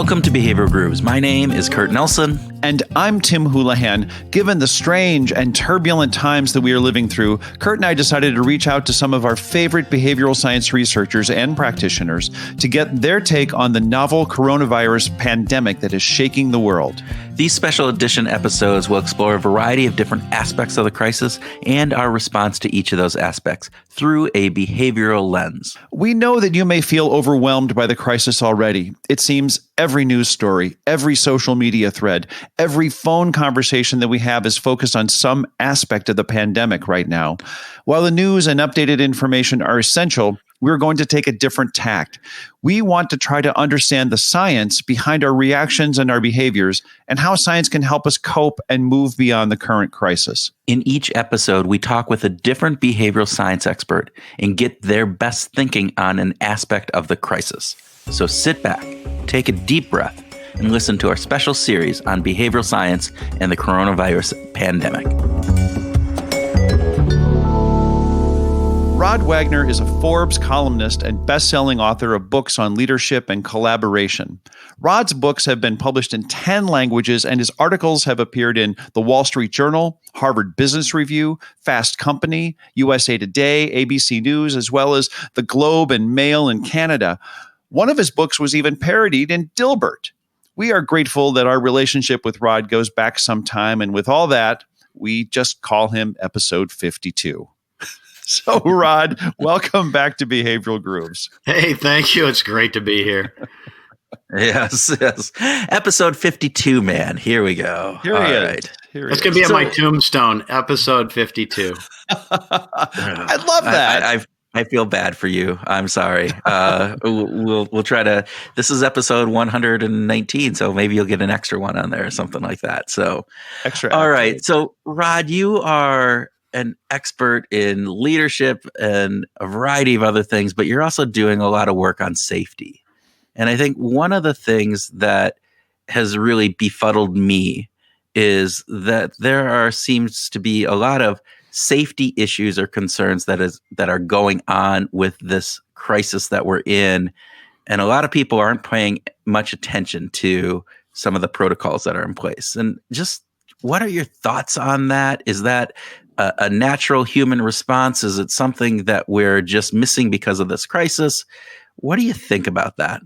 Welcome to Behavioral Grooves. My name is Kurt Nelson. And I'm Tim Houlihan. Given the strange and turbulent times that we are living through, Kurt and I decided to reach out to some of our favorite behavioral science researchers and practitioners to get their take on the novel coronavirus pandemic that is shaking the world. These special edition episodes will explore a variety of different aspects of the crisis and our response to each of those aspects through a behavioral lens. We know that you may feel overwhelmed by the crisis already. It seems every news story, every social media thread, every phone conversation that we have is focused on some aspect of the pandemic right now. While the news and updated information are essential, we're going to take a different tack. We want to try to understand the science behind our reactions and our behaviors and how science can help us cope and move beyond the current crisis. In each episode, we talk with a different behavioral science expert and get their best thinking on an aspect of the crisis. So sit back, take a deep breath, and listen to our special series on behavioral science and the coronavirus pandemic. Rod Wagner is a Forbes columnist and best-selling author of books on leadership and collaboration. Rod's books have been published in 10 languages, and his articles have appeared in The Wall Street Journal, Harvard Business Review, Fast Company, USA Today, ABC News, as well as The Globe and Mail in Canada. One of his books was even parodied in Dilbert. We are grateful that our relationship with Rod goes back some time, and with all that, we just call him Episode 52. So, Rod, welcome back to Behavioral Grooves. Hey, thank you. It's great to be here. Yes. Episode 52, man. Here we go. Here he is. That's going to be on my tombstone, Episode 52. I love that. I feel bad for you. I'm sorry. We'll try to. This is episode 119, so maybe you'll get an extra one on there or something like that. So, extra. All right. So, Rod, you are an expert in leadership and a variety of other things, but you're also doing a lot of work on safety. And I think one of the things that has really befuddled me is that seems to be a lot of safety issues or concerns that are going on with this crisis that we're in. And a lot of people aren't paying much attention to some of the protocols that are in place. And just what are your thoughts on that? Is that a natural human response? Is it something that we're just missing because of this crisis? What do you think about that?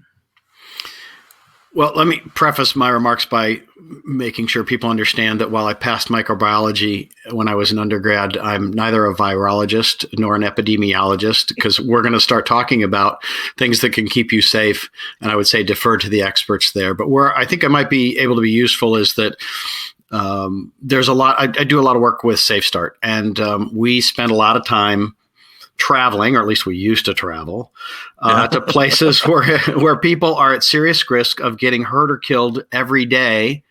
Well, let me preface my remarks by making sure people understand that while I passed microbiology when I was an undergrad, I'm neither a virologist nor an epidemiologist, because we're going to start talking about things that can keep you safe. And I would say defer to the experts there. But where I think I might be able to be useful is that there's a lot. I do a lot of work with Safe Start, and we spend a lot of time traveling, or at least we used to travel, to places where people are at serious risk of getting hurt or killed every day,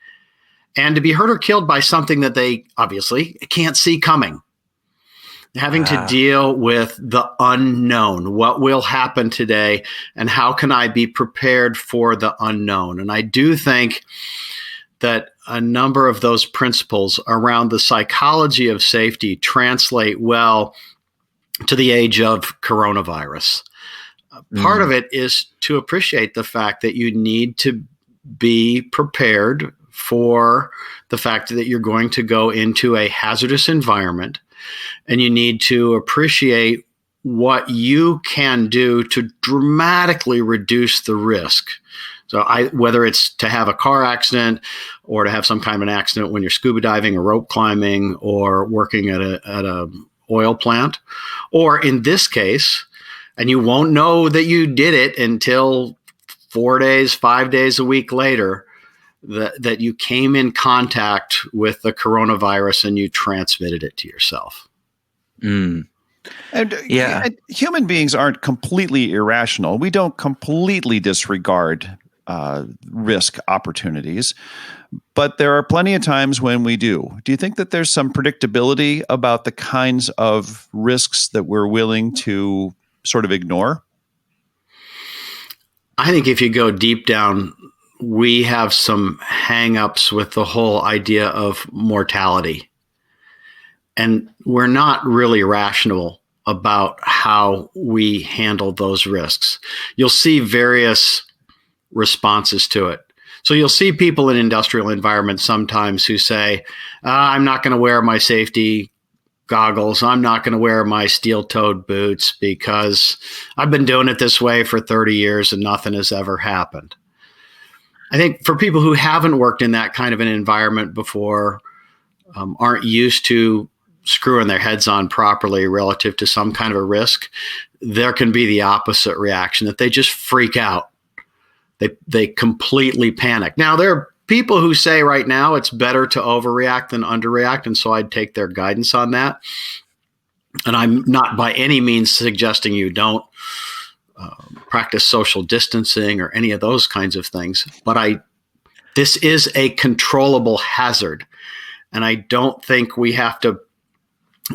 and to be hurt or killed by something that they obviously can't see coming. Having to deal with the unknown, what will happen today, and how can I be prepared for the unknown? And I do think that a number of those principles around the psychology of safety translate well to the age of coronavirus. Part of it is to appreciate the fact that you need to be prepared for the fact that you're going to go into a hazardous environment, and you need to appreciate what you can do to dramatically reduce the risk. So whether it's to have a car accident or to have some kind of an accident when you're scuba diving or rope climbing or working at a oil plant, or in this case, and you won't know that you did it until 4 days, 5 days, a week later, that you came in contact with the coronavirus and you transmitted it to yourself. And human beings aren't completely irrational. We don't completely disregard risk opportunities, but there are plenty of times when we do. Do you think that there's some predictability about the kinds of risks that we're willing to sort of ignore? I think if you go deep down, we have some hang-ups with the whole idea of mortality. And we're not really rational about how we handle those risks. You'll see various responses to it. So you'll see people in industrial environments sometimes who say, I'm not going to wear my safety goggles. I'm not going to wear my steel-toed boots because I've been doing it this way for 30 years and nothing has ever happened. I think for people who haven't worked in that kind of an environment before, aren't used to screwing their heads on properly relative to some kind of a risk, there can be the opposite reaction, that they just freak out. They completely panic. Now, there are people who say right now it's better to overreact than underreact, and so I'd take their guidance on that. And I'm not by any means suggesting you don't practice social distancing or any of those kinds of things, but this is a controllable hazard, and I don't think we have to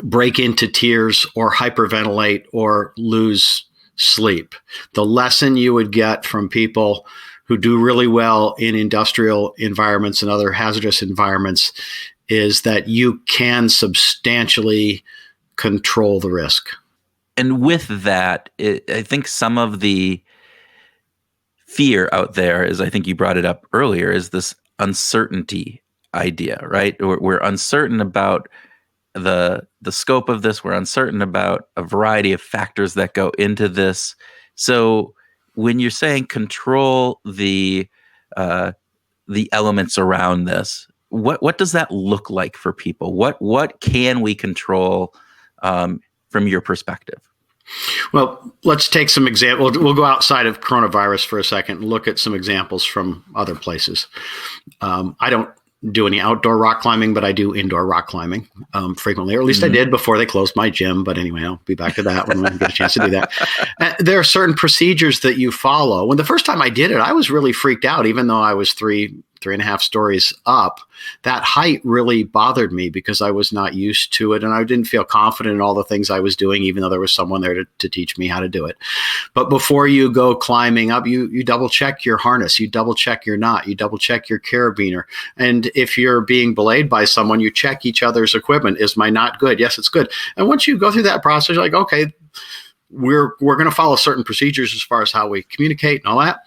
break into tears or hyperventilate or lose sleep. The lesson you would get from people who do really well in industrial environments and other hazardous environments is that you can substantially control the risk. And with that, I think some of the fear out there is, I think you brought it up earlier, is this uncertainty idea, right? We're uncertain about the scope of this. We're uncertain about a variety of factors that go into this. So when you're saying control the elements around this, what does that look like for people? What can we control from your perspective? Well, let's take some examples. We'll go outside of coronavirus for a second and look at some examples from other places. I don't do any outdoor rock climbing, but I do indoor rock climbing frequently, or at least I did before they closed my gym. But anyway, I'll be back to that when I get a chance to do that. There are certain procedures that you follow. When the first time I did it, I was really freaked out, even though I was three and a half stories up. That height really bothered me because I was not used to it, and I didn't feel confident in all the things I was doing, even though there was someone there to teach me how to do it. But before you go climbing up, you double check your harness, you double check your knot, you double check your carabiner. And if you're being belayed by someone, you check each other's equipment. Is my knot good? Yes, it's good. And once you go through that process, you're like, okay, we're going to follow certain procedures as far as how we communicate and all that.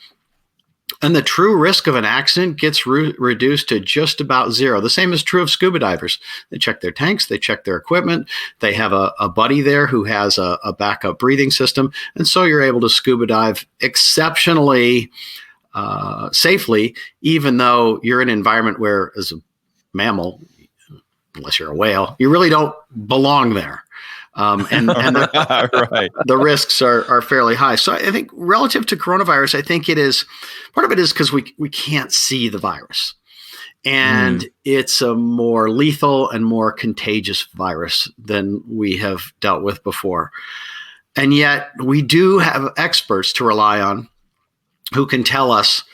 And the true risk of an accident gets reduced to just about zero. The same is true of scuba divers. They check their tanks, they check their equipment. They have a buddy there who has a backup breathing system. And so you're able to scuba dive exceptionally safely, even though you're in an environment where, as a mammal, unless you're a whale, you really don't belong there. And the risks are fairly high. So I think relative to coronavirus, I think part of it is because we can't see the virus, and it's a more lethal and more contagious virus than we have dealt with before. And yet we do have experts to rely on who can tell us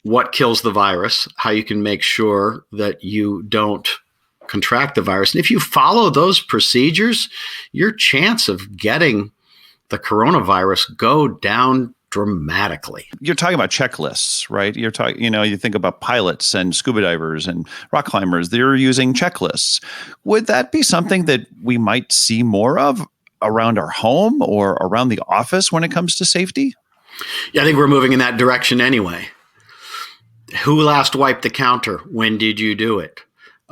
what kills the virus, how you can make sure that you don't contract the virus. And if you follow those procedures, your chance of getting the coronavirus go down dramatically. You're talking about checklists, right? You're talking, you think about pilots and scuba divers and rock climbers, they're using checklists. Would that be something that we might see more of around our home or around the office when it comes to safety? Yeah, I think we're moving in that direction anyway. Who last wiped the counter? When did you do it?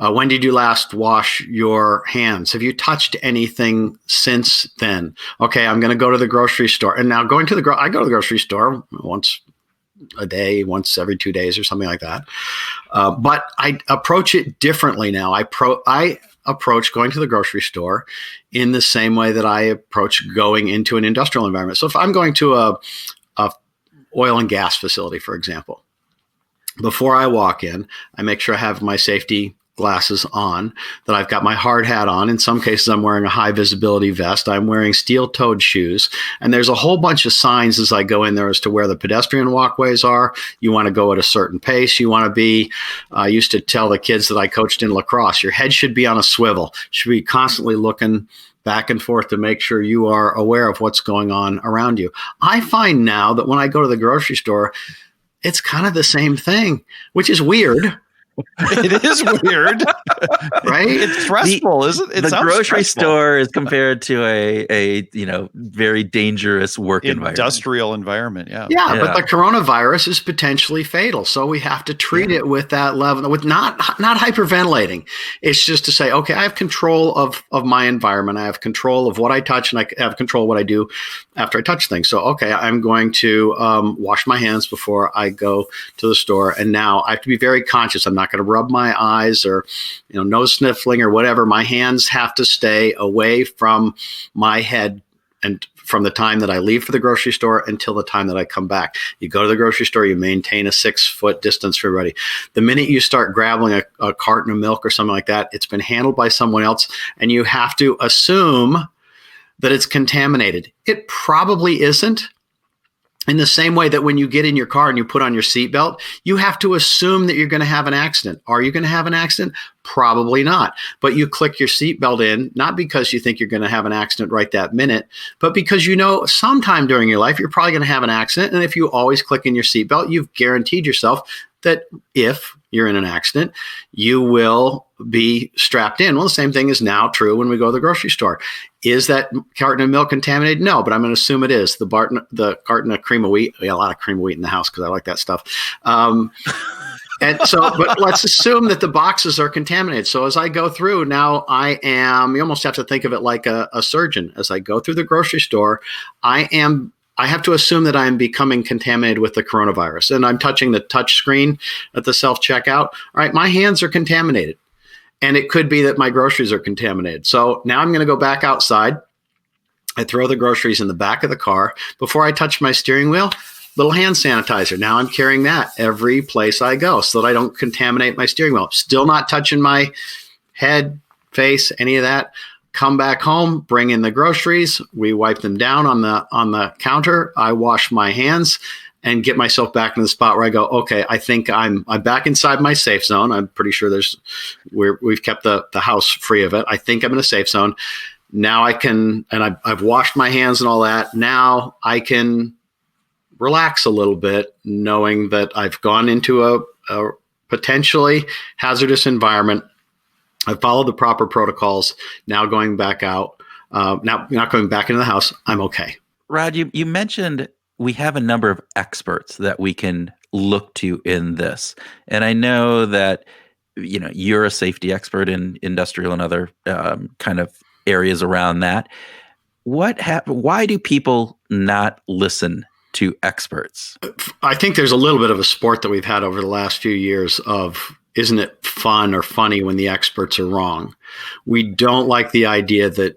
When did you last wash your hands? Have you touched anything since then? Okay, I'm going to go to the grocery store. And now I go to the grocery store once a day, once every 2 days or something like that. But I approach it differently now. I approach going to the grocery store in the same way that I approach going into an industrial environment. So if I'm going to a oil and gas facility, for example, before I walk in, I make sure I have my safety glasses on, that I've got my hard hat on. In some cases, I'm wearing a high visibility vest. I'm wearing steel-toed shoes. And there's a whole bunch of signs as I go in there as to where the pedestrian walkways are. You want to go at a certain pace. You want to be, I used to tell the kids that I coached in lacrosse, your head should be on a swivel. You should be constantly looking back and forth to make sure you are aware of what's going on around you. I find now that when I go to the grocery store, it's kind of the same thing, which is weird. It is weird, right? It's stressful, isn't it? The grocery stressful. store is compared to a very dangerous work Industrial environment. Yeah. Yeah, but the coronavirus is potentially fatal, so we have to treat it with that level, with not hyperventilating. It's just to say, okay, I have control of my environment. I have control of what I touch, and I have control of what I do after I touch things. So, okay, I'm going to wash my hands before I go to the store, and now I have to be very conscious. I'm not going to rub my eyes or nose sniffling or whatever. My hands have to stay away from my head and from the time that I leave for the grocery store until the time that I come back. You go to the grocery store, you maintain a 6-foot distance for everybody. The minute you start grabbing a carton of milk or something like that, it's been handled by someone else, and you have to assume that it's contaminated. It probably isn't. In the same way that when you get in your car and you put on your seatbelt, you have to assume that you're going to have an accident. Are you going to have an accident? Probably not. But you click your seatbelt in, not because you think you're going to have an accident right that minute, but because sometime during your life, you're probably going to have an accident. And if you always click in your seatbelt, you've guaranteed yourself that if you're in an accident, you will be strapped in. Well, the same thing is now true when we go to the grocery store. Is that carton of milk contaminated? No, but I'm going to assume it is. The carton of cream of wheat. We got a lot of cream of wheat in the house because I like that stuff. And so, but let's assume that the boxes are contaminated. So as I go through now, you almost have to think of it like a surgeon. As I go through the grocery store, I have to assume that I'm becoming contaminated with the coronavirus. And I'm touching the touch screen at the self-checkout. All right, my hands are contaminated. And it could be that my groceries are contaminated. So now I'm going to go back outside. I throw the groceries in the back of the car. Before I touch my steering wheel, little hand sanitizer. Now I'm carrying that every place I go so that I don't contaminate my steering wheel. Still not touching my head, face, any of that. Come back home, bring in the groceries. We wipe them down on the counter. I wash my hands and get myself back in the spot where I go, okay, I think I'm back inside my safe zone. I'm pretty sure we've kept the house free of it. I think I'm in a safe zone. Now I can, and I've washed my hands and all that. Now I can relax a little bit, knowing that I've gone into a potentially hazardous environment. I followed the proper protocols. Now going back out, now not going back into the house, I'm okay. Rod, you mentioned we have a number of experts that we can look to in this. And I know that, you're a safety expert in industrial and other kind of areas around that. Why do people not listen to experts? I think there's a little bit of a sport that we've had over the last few years of, isn't it fun or funny when the experts are wrong? We don't like the idea that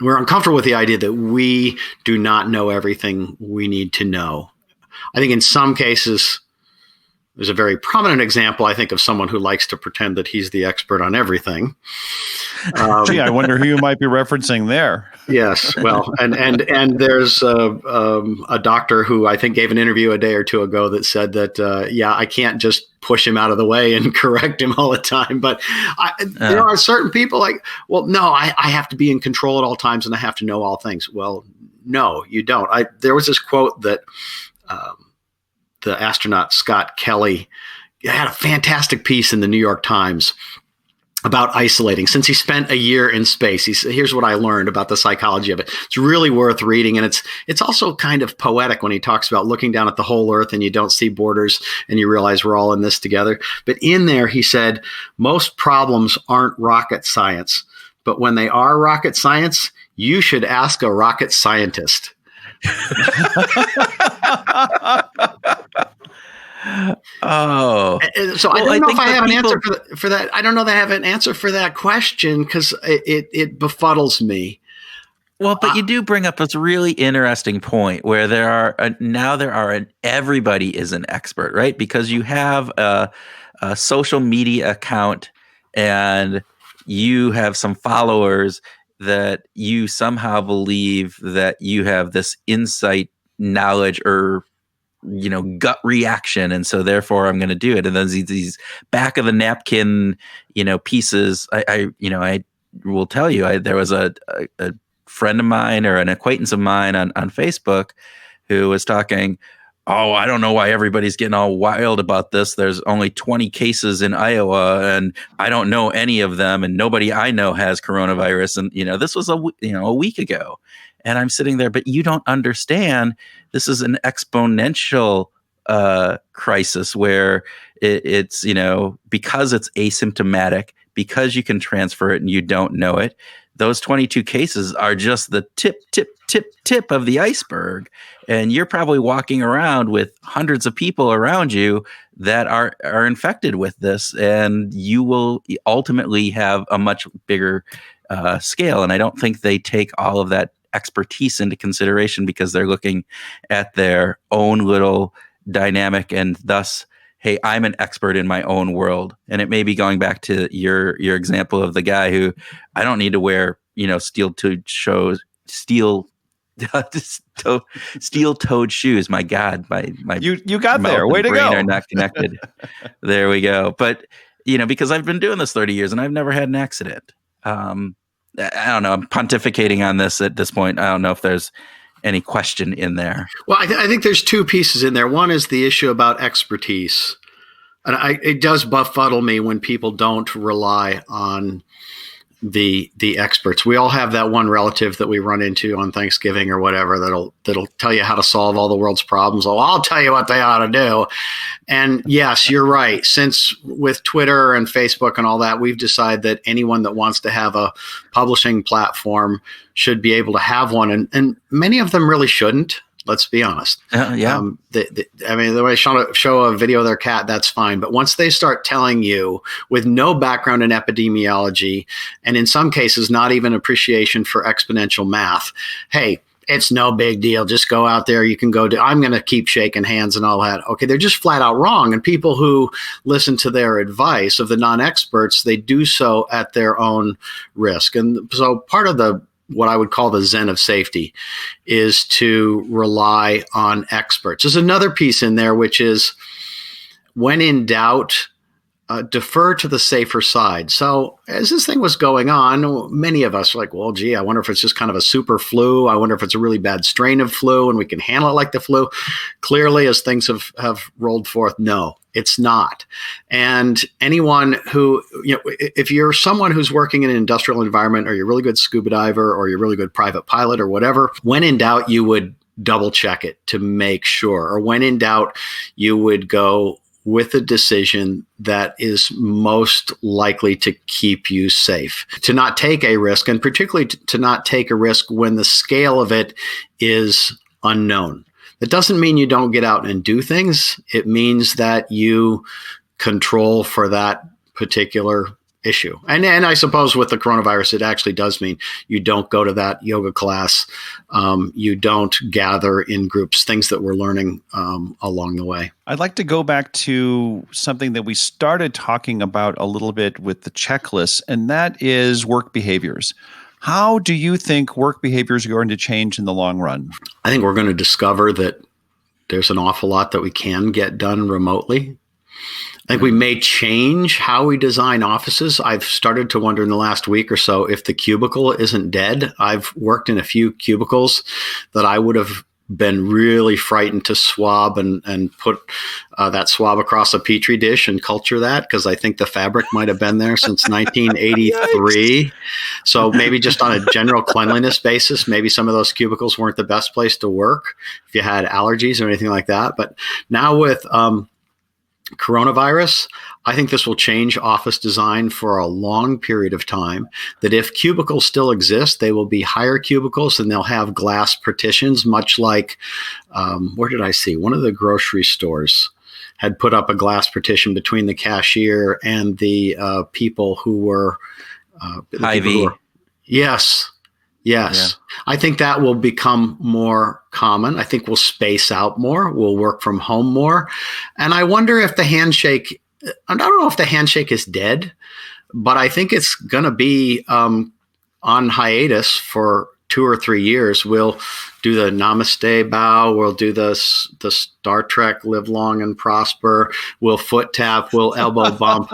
we're uncomfortable with the idea that we do not know everything we need to know. I think in some cases, there's a very prominent example, I think, of someone who likes to pretend that he's the expert on everything. Gee, I wonder who you might be referencing there. Yes, well, and there's a doctor who I think gave an interview a day or two ago that said that, I can't just push him out of the way and correct him all the time. But there are certain people like, well, no, I have to be in control at all times and I have to know all things. Well, no, you don't. There was this quote that the astronaut Scott Kelly had a fantastic piece in the New York Times about isolating. Since he spent a year in space, he said, here's what I learned about the psychology of it. It's really worth reading. And it's also kind of poetic when he talks about looking down at the whole earth and you don't see borders and you realize we're all in this together. But in there, he said, most problems aren't rocket science, but when they are rocket science, you should ask a rocket scientist. Oh, so I don't know if I have an answer for that. I don't know that I have an answer for that question because it befuddles me. Well, but you do bring up this really interesting point where everybody is an expert, right? Because you have a social media account and you have some followers that you somehow believe that you have this insight, knowledge, or gut reaction, and so therefore I'm going to do it. And then these back of the napkin, pieces. I will tell you, there was a friend of mine or an acquaintance of mine on Facebook who was talking. oh, I don't know why everybody's getting all wild about this. There's only 20 cases in Iowa, and I don't know any of them, and nobody I know has coronavirus. And this was a week ago, and I'm sitting there, but you don't understand. This is an exponential crisis where it's because it's asymptomatic, because you can transfer it and you don't know it. Those 22 cases are just the tip of the iceberg. And you're probably walking around with hundreds of people around you that are infected with this, and you will ultimately have a much bigger scale. And I don't think they take all of that expertise into consideration because they're looking at their own little dynamic, and thus, hey, I'm an expert in my own world. And it may be going back to your example of the guy who, I don't need to wear, steel-toed shoes. My God, my you got there. Way to brain go. Are not connected. There we go. But because I've been doing this 30 years and I've never had an accident. I don't know. I'm pontificating on this at this point. I don't know if there's any question in there. Well, I think there's two pieces in there. One is the issue about expertise. And it does befuddle me when people don't rely on the experts. We all have that one relative that we run into on Thanksgiving or whatever that'll tell you how to solve all the world's problems. Oh, I'll tell you what they ought to do. And yes, you're right. Since with Twitter and Facebook and all that, we've decided that anyone that wants to have a publishing platform should be able to have one. And many of them really shouldn't. Let's be honest. Yeah. The way show a video of their cat, that's fine. But once they start telling you with no background in epidemiology, and in some cases, not even appreciation for exponential math, hey, it's no big deal. Just go out there. You can I'm going to keep shaking hands and all that. Okay, they're just flat out wrong. And people who listen to their advice of the non-experts, they do so at their own risk. And so part of what I would call the Zen of safety is to rely on experts. There's another piece in there, which is when in doubt, defer to the safer side. So as this thing was going on, many of us were like, well, gee, I wonder if it's just kind of a super flu. I wonder if it's a really bad strain of flu and we can handle it like the flu. Clearly, as things have rolled forth, no, it's not. And anyone who, if you're someone who's working in an industrial environment, or you're a really good scuba diver, or you're a really good private pilot or whatever, when in doubt, you would double check it to make sure. Or when in doubt, you would go with a decision that is most likely to keep you safe, to not take a risk, and particularly to not take a risk when the scale of it is unknown. That doesn't mean you don't get out and do things. It means that you control for that particular issue. And I suppose with the coronavirus, it actually does mean you don't go to that yoga class. You don't gather in groups, things that we're learning along the way. I'd like to go back to something that we started talking about a little bit with the checklist, and that is work behaviors. How do you think work behaviors are going to change in the long run? I think we're going to discover that there's an awful lot that we can get done remotely. I think we may change how we design offices. I've started to wonder in the last week or so if the cubicle isn't dead. I've worked in a few cubicles that I would have been really frightened to swab and put that swab across a petri dish and culture that, because I think the fabric might have been there since 1983. So maybe just on a general cleanliness basis, maybe some of those cubicles weren't the best place to work if you had allergies or anything like that. But now with coronavirus, I think this will change office design for a long period of time. That if cubicles still exist, they will be higher cubicles and they'll have glass partitions, much like, where did I see? One of the grocery stores had put up a glass partition between the cashier and the people who were Ivy. Yes. Yeah. I think that will become more common. I think we'll space out more. We'll work from home more. And I wonder if the handshake, I don't know if the handshake is dead, but I think it's going to be on hiatus for 2 or 3 years. We'll do the namaste bow. We'll do the Star Trek live long and prosper. We'll foot tap. We'll elbow bump.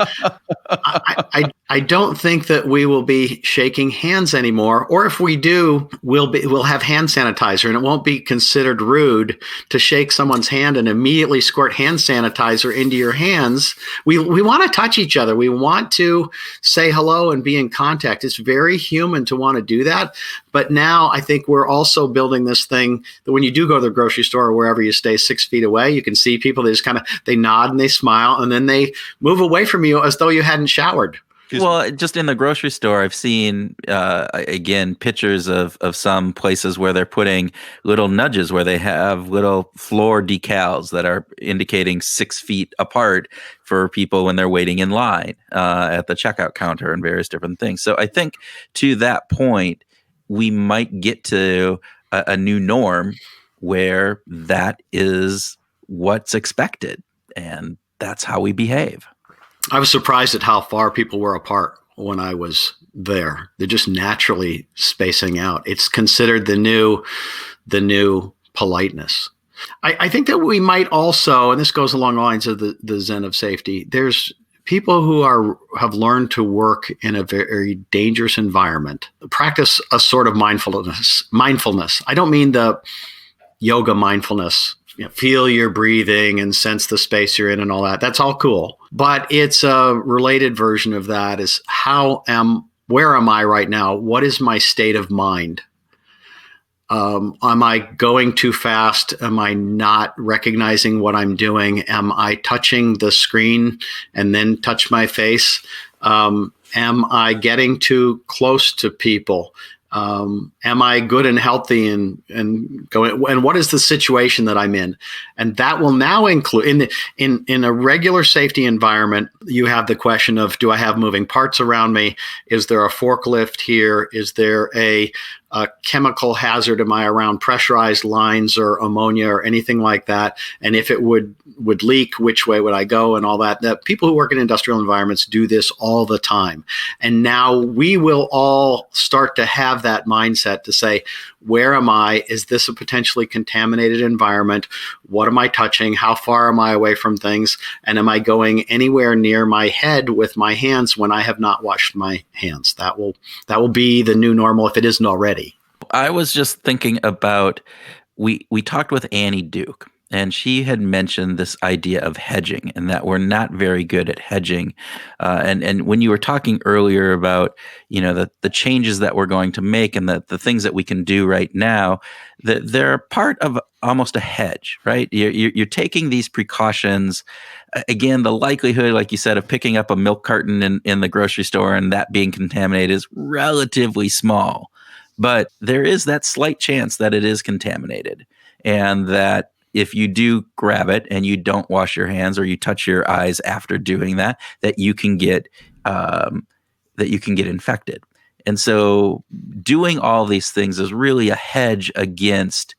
I don't think that we will be shaking hands anymore. Or if we do, we'll have hand sanitizer, and it won't be considered rude to shake someone's hand and immediately squirt hand sanitizer into your hands. We want to touch each other. We want to say hello and be in contact. It's very human to want to do that. But now I think we're also building this thing that when you do go to the grocery store or wherever you stay 6 feet away, you can see people, they just they nod and they smile, and then they move away from you as though you hadn't showered. Well, just in the grocery store, I've seen, again, pictures of some places where they're putting little nudges where they have little floor decals that are indicating 6 feet apart for people when they're waiting in line at the checkout counter and various different things. So I think to that point, we might get to a new norm where that is what's expected, and that's how we behave. I was surprised at how far people were apart when I was there. They're just naturally spacing out. It's considered the new politeness. I think that we might also, and this goes along the lines of the Zen of safety, there's people who have learned to work in a very dangerous environment, practice a sort of mindfulness. I don't mean the yoga mindfulness, feel your breathing and sense the space you're in and all that. That's all cool. But it's a related version of that is where am I right now? What is my state of mind? Am I going too fast? Am I not recognizing what I'm doing? Am I touching the screen and then touch my face? Am I getting too close to people? Am I good and healthy and going? And what is the situation that I'm in? And that will now include in a regular safety environment. You have the question of, do I have moving parts around me? Is there a forklift here? Is there a chemical hazard? Am I around pressurized lines or ammonia or anything like that? And if it would leak, which way would I go and all that? That people who work in industrial environments do this all the time. And now we will all start to have that mindset to say, where am I? Is this a potentially contaminated environment? What am I touching? How far am I away from things? And am I going anywhere near my head with my hands when I have not washed my hands? That will be the new normal if it isn't already. I was just thinking about, we talked with Annie Duke, and she had mentioned this idea of hedging and that we're not very good at hedging. And when you were talking earlier about, the changes that we're going to make and the things that we can do right now, that they're part of almost a hedge, right? You're taking these precautions. Again, the likelihood, like you said, of picking up a milk carton in the grocery store and that being contaminated is relatively small. But there is that slight chance that it is contaminated, and that if you do grab it and you don't wash your hands or you touch your eyes after doing that, that you can get infected. And so doing all these things is really a hedge against,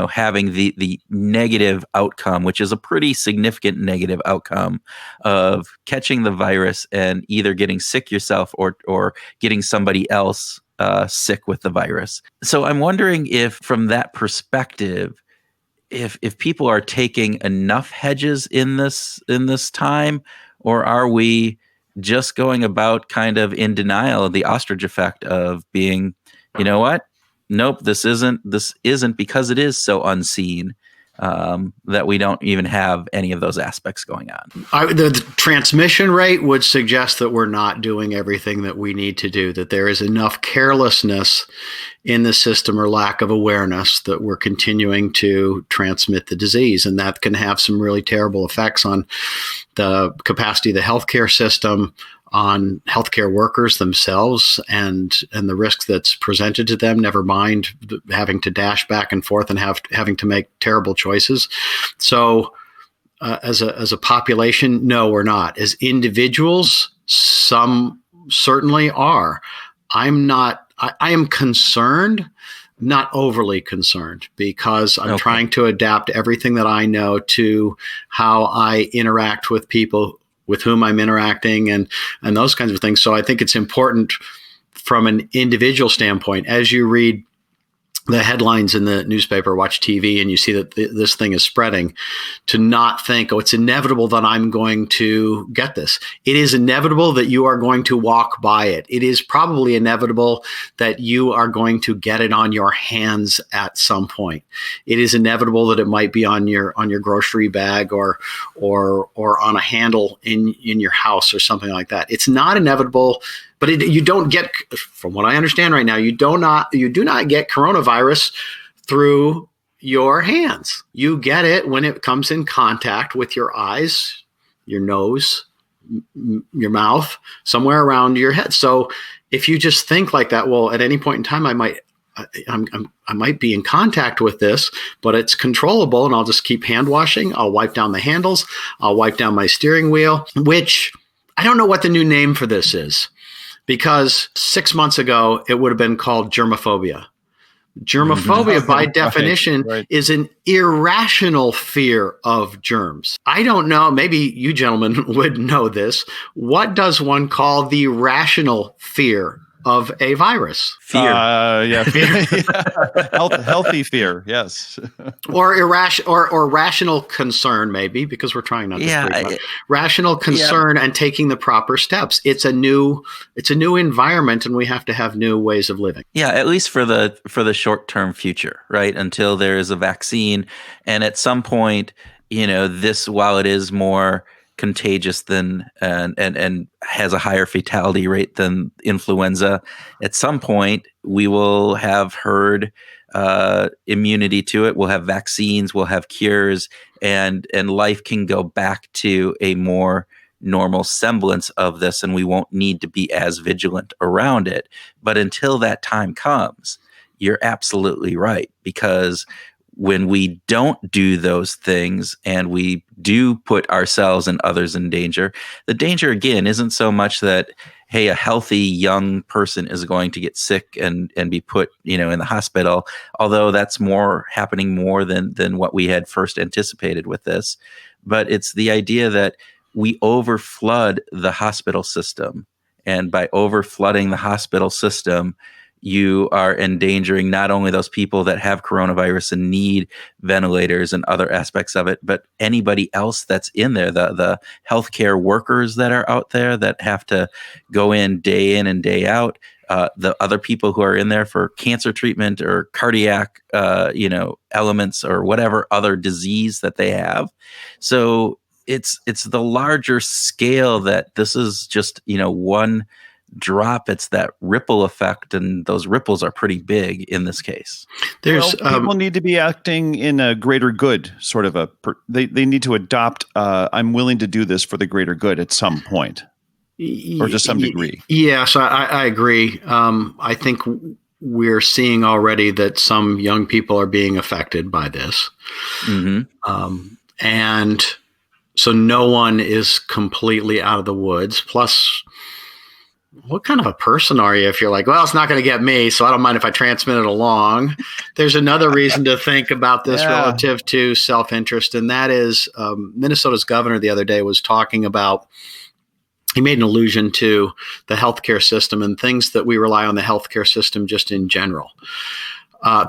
having the negative outcome, which is a pretty significant negative outcome of catching the virus and either getting sick yourself or getting somebody else sick with the virus. So I'm wondering if, from that perspective, if people are taking enough hedges in this time, or are we just going about kind of in denial of the ostrich effect of being, you know what? Nope, this isn't because it is so unseen that we don't even have any of those aspects going on. The transmission rate would suggest that we're not doing everything that we need to do, that there is enough carelessness in the system or lack of awareness that we're continuing to transmit the disease. And that can have some really terrible effects on the capacity of the healthcare system, on healthcare workers themselves, and the risk that's presented to them, never mind having to dash back and forth and having to make terrible choices. So as a population, no, we're not. As individuals, some certainly are. I am concerned, not overly concerned, because I'm trying to adapt everything that I know to how I interact with people with whom I'm interacting and those kinds of things. So I think it's important from an individual standpoint, as you read the headlines in the newspaper, watch TV, and you see that this thing is spreading, to not think, oh, it's inevitable that I'm going to get this. It is inevitable that you are going to walk by it. It is probably inevitable that you are going to get it on your hands at some point. It is inevitable that it might be on your grocery bag or on a handle in your house or something like that. It's not inevitable. But you don't get, from what I understand right now, you do not get coronavirus through your hands. You get it when it comes in contact with your eyes, your nose, your mouth, somewhere around your head. So if you just think like that, well, at any point in time, I might be in contact with this, but it's controllable, and I'll just keep hand washing. I'll wipe down the handles. I'll wipe down my steering wheel, which I don't know what the new name for this is. Because 6 months ago, it would have been called germophobia. Germophobia, by definition, is an irrational fear of germs. I don't know, maybe you gentlemen would know this. What does one call the rational fear of a virus? Fear. Fear. Healthy fear, yes. or rational concern, maybe, because we're trying not to freak out. Rational concern and taking the proper steps. It's a new environment, and we have to have new ways of living. Yeah, at least for the short-term future, right? Until there is a vaccine, and at some point, this, while it is more contagious than and has a higher fatality rate than influenza, at some point we will have herd immunity to it. We'll have vaccines, we'll have cures, and life can go back to a more normal semblance of this, and we won't need to be as vigilant around it. But until that time comes, you're absolutely right, because when we don't do those things and we do put ourselves and others in danger, the danger, again, isn't so much that, hey, a healthy young person is going to get sick and be put, in the hospital, although that's happening more than what we had first anticipated with this. But it's the idea that we overflood the hospital system. And by overflooding the hospital system, you are endangering not only those people that have coronavirus and need ventilators and other aspects of it, but anybody else that's in there, the healthcare workers that are out there that have to go in and day out, the other people who are in there for cancer treatment or cardiac, elements or whatever other disease that they have. So it's the larger scale that this is just, one drop. It's that ripple effect, and those ripples are pretty big in this case. People need to be acting in a greater good, sort of they need to adopt I'm willing to do this for the greater good at some point, or to some degree. Yes, I agree. I think we're seeing already that some young people are being affected by this. Mm-hmm. And so no one is completely out of the woods. Plus, what kind of a person are you if you're like, well, it's not going to get me, so I don't mind if I transmit it along? There's another reason to think about this relative to self-interest, and that is Minnesota's governor the other day was talking about, he made an allusion to the healthcare system and things that we rely on the healthcare system just in general.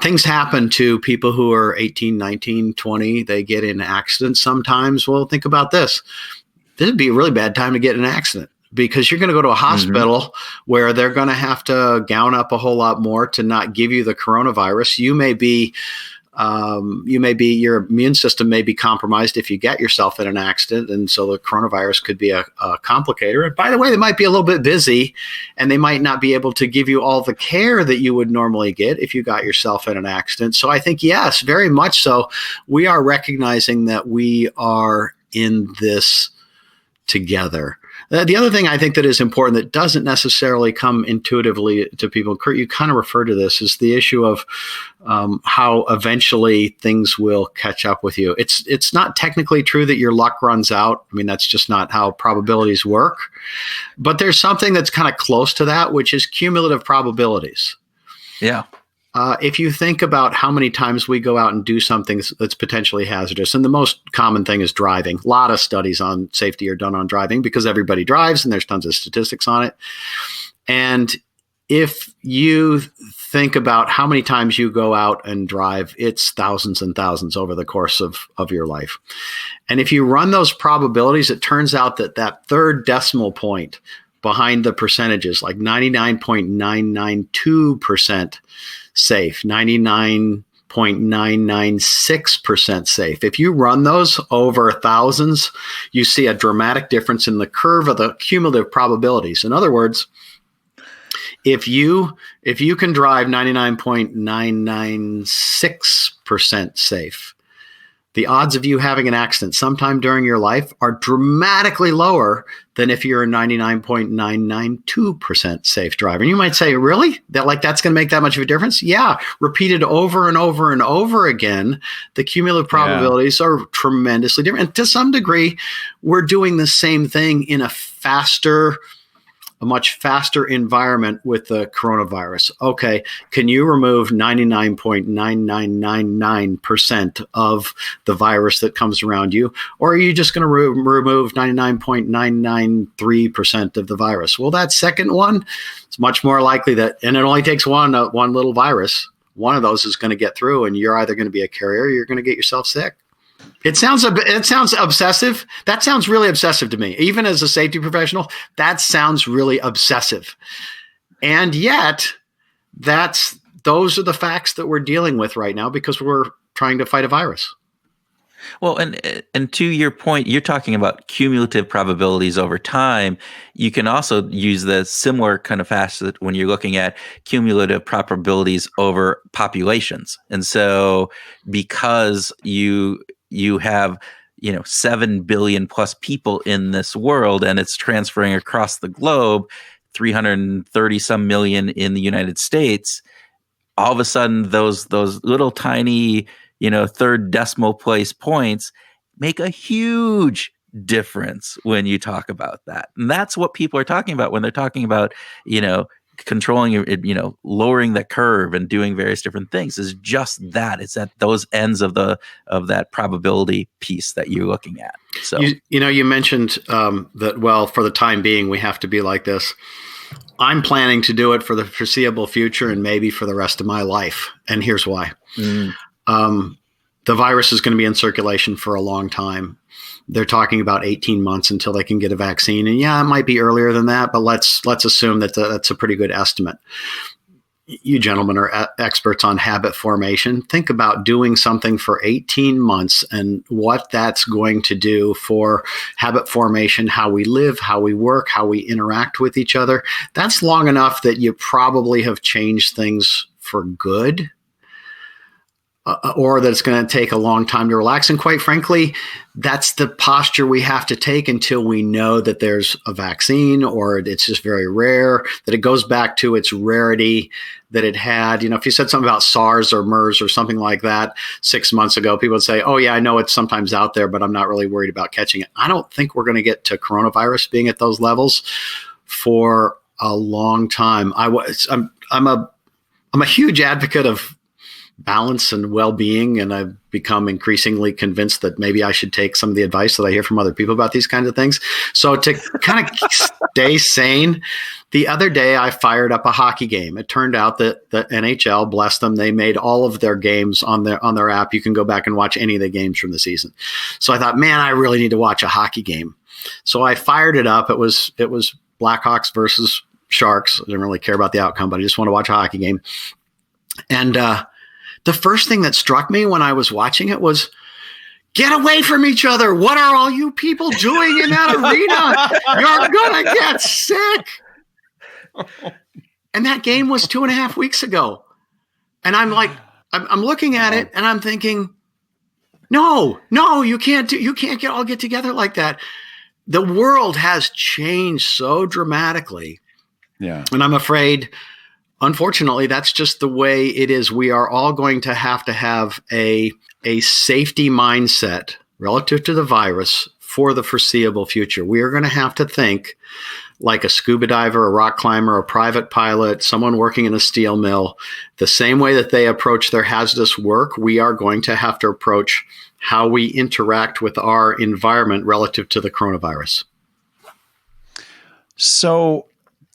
Things happen to people who are 18, 19, 20. They get in accidents sometimes. Well, think about this. This would be a really bad time to get in an accident, because you're going to go to a hospital where they're going to have to gown up a whole lot more to not give you the coronavirus. You may be, your immune system may be compromised if you get yourself in an accident. And so the coronavirus could be a complicator. And by the way, they might be a little bit busy, and they might not be able to give you all the care that you would normally get if you got yourself in an accident. So I think, yes, very much so. We are recognizing that we are in this together. The other thing I think that is important that doesn't necessarily come intuitively to people, Kurt, you kind of referred to this, is the issue of how eventually things will catch up with you. It's not technically true that your luck runs out. I mean, that's just not how probabilities work. But there's something that's kind of close to that, which is cumulative probabilities. Yeah. If you think about how many times we go out and do something that's potentially hazardous, and the most common thing is driving. A lot of studies on safety are done on driving because everybody drives, and there's tons of statistics on it. And if you think about how many times you go out and drive, it's thousands and thousands over the course of your life. And if you run those probabilities, it turns out that that third decimal point behind the percentages, like 99.992% safe, 99.996% safe. If you run those over thousands, you see a dramatic difference in the curve of the cumulative probabilities. In other words, if you can drive 99.996% safe, the odds of you having an accident sometime during your life are dramatically lower than if you're a 99.992% safe driver. And you might say, really? That's going to make that much of a difference? Yeah. Repeated over and over and over again, the cumulative probabilities are tremendously different. And to some degree, we're doing the same thing in a much faster environment with the coronavirus. Okay, can you remove 99.9999% of the virus that comes around you? Or are you just going to remove 99.993% of the virus? Well, that second one, it's much more likely that, and it only takes one little virus. One of those is going to get through, and you're either going to be a carrier or you're going to get yourself sick. It sounds obsessive. That sounds really obsessive to me. Even as a safety professional, that sounds really obsessive. And yet, those are the facts that we're dealing with right now because we're trying to fight a virus. Well, and to your point, you're talking about cumulative probabilities over time. You can also use the similar kind of facet when you're looking at cumulative probabilities over populations. And so because you have 7 billion plus people in this world and it's transferring across the globe, 330 some million in the United States, all of a sudden those little tiny third decimal place points make a huge difference when you talk about that. And that's what people are talking about when they're talking about controlling, lowering the curve and doing various different things, is just that. It's at those ends of that probability piece that you're looking at. So you mentioned that, well, for the time being, we have to be like this. I'm planning to do it for the foreseeable future and maybe for the rest of my life. And here's why. The virus is going to be in circulation for a long time. They're talking about 18 months until they can get a vaccine. And yeah, it might be earlier than that, but let's assume that that's a pretty good estimate. You gentlemen are experts on habit formation. Think about doing something for 18 months and what that's going to do for habit formation, how we live, how we work, how we interact with each other. That's long enough that you probably have changed things for good. Or that it's going to take a long time to relax. And quite frankly, that's the posture we have to take until we know that there's a vaccine, or it's just very rare, that it goes back to its rarity that it had. If you said something about SARS or MERS or something like that 6 months ago, people would say, oh yeah, I know it's sometimes out there, but I'm not really worried about catching it. I don't think we're going to get to coronavirus being at those levels for a long time. I'm a huge advocate of balance and well-being, and I've become increasingly convinced that maybe I should take some of the advice that I hear from other people about these kinds of things. So to kind of stay sane, the other day I fired up a hockey game. It turned out that the NHL, bless them, they made all of their games on their app. You can go back and watch any of the games from the season. So I thought, man, I really need to watch a hockey game. So I fired it up. It was Blackhawks versus Sharks. I didn't really care about the outcome, but I just want to watch a hockey game. And the first thing that struck me when I was watching it was, get away from each other. What are all you people doing in that arena? You're going to get sick. And that game was 2.5 weeks ago. And I'm like, I'm looking at it and I'm thinking, no, you can't get together like that. The world has changed so dramatically. Yeah. And I'm afraid, unfortunately, that's just the way it is. We are all going to have a safety mindset relative to the virus for the foreseeable future. We are going to have to think like a scuba diver, a rock climber, a private pilot, someone working in a steel mill. The same way that they approach their hazardous work, we are going to have to approach how we interact with our environment relative to the coronavirus. So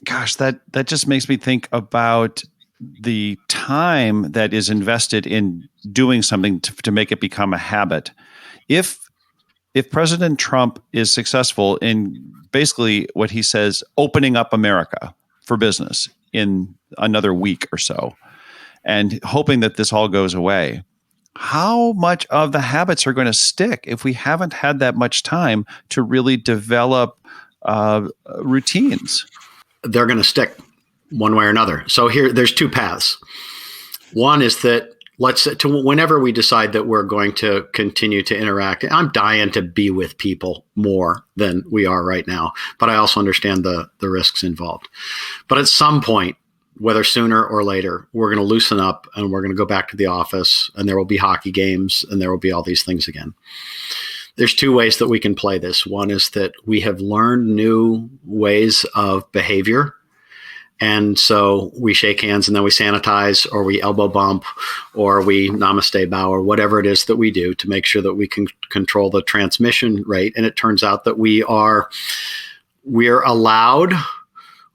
Gosh, that just makes me think about the time that is invested in doing something to make it become a habit. If President Trump is successful in basically what he says, opening up America for business in another week or so, and hoping that this all goes away, how much of the habits are going to stick if we haven't had that much time to really develop routines? They're going to stick one way or another. So there's two paths. One is that whenever we decide that we're going to continue to interact, I'm dying to be with people more than we are right now, but I also understand the risks involved. But at some point, whether sooner or later, we're going to loosen up and we're going to go back to the office, and there will be hockey games and there will be all these things again. There's two ways that we can play this. One is that we have learned new ways of behavior. And so we shake hands and then we sanitize, or we elbow bump, or we namaste bow, or whatever it is that we do to make sure that we can control the transmission rate. And it turns out that we're allowed,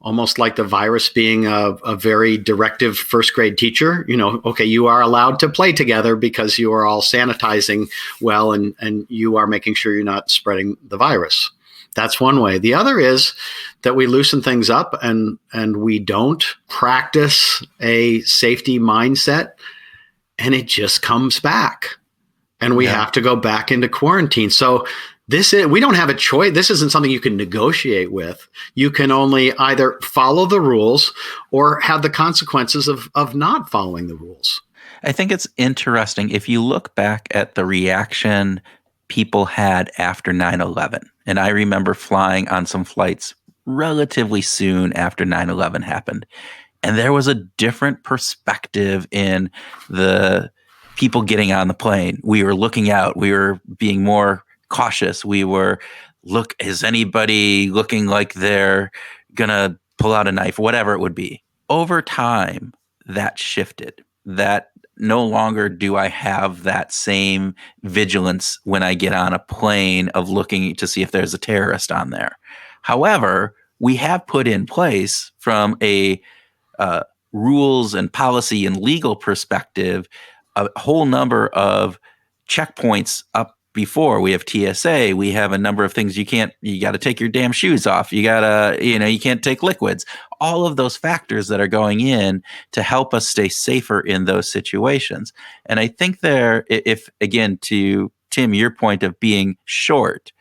almost like the virus being a very directive first grade teacher, okay, you are allowed to play together because you are all sanitizing well, and you are making sure you're not spreading the virus. That's one way. The other is that we loosen things up and we don't practice a safety mindset, and it just comes back, and we have to go back into quarantine. So we don't have a choice. This isn't something you can negotiate with. You can only either follow the rules or have the consequences of not following the rules. I think it's interesting. If you look back at the reaction people had after 9/11, and I remember flying on some flights relatively soon after 9/11 happened, and there was a different perspective in the people getting on the plane. We were looking out. We were being more cautious. We were, is anybody looking like they're going to pull out a knife, whatever it would be. Over time, that shifted. That no longer do I have that same vigilance when I get on a plane of looking to see if there's a terrorist on there. However, we have put in place from a rules and policy and legal perspective a whole number of checkpoints up before. We have TSA, we have a number of things you got to take your damn shoes off. You can't take liquids. All of those factors that are going in to help us stay safer in those situations. And I think if again, to Tim, your point of being short,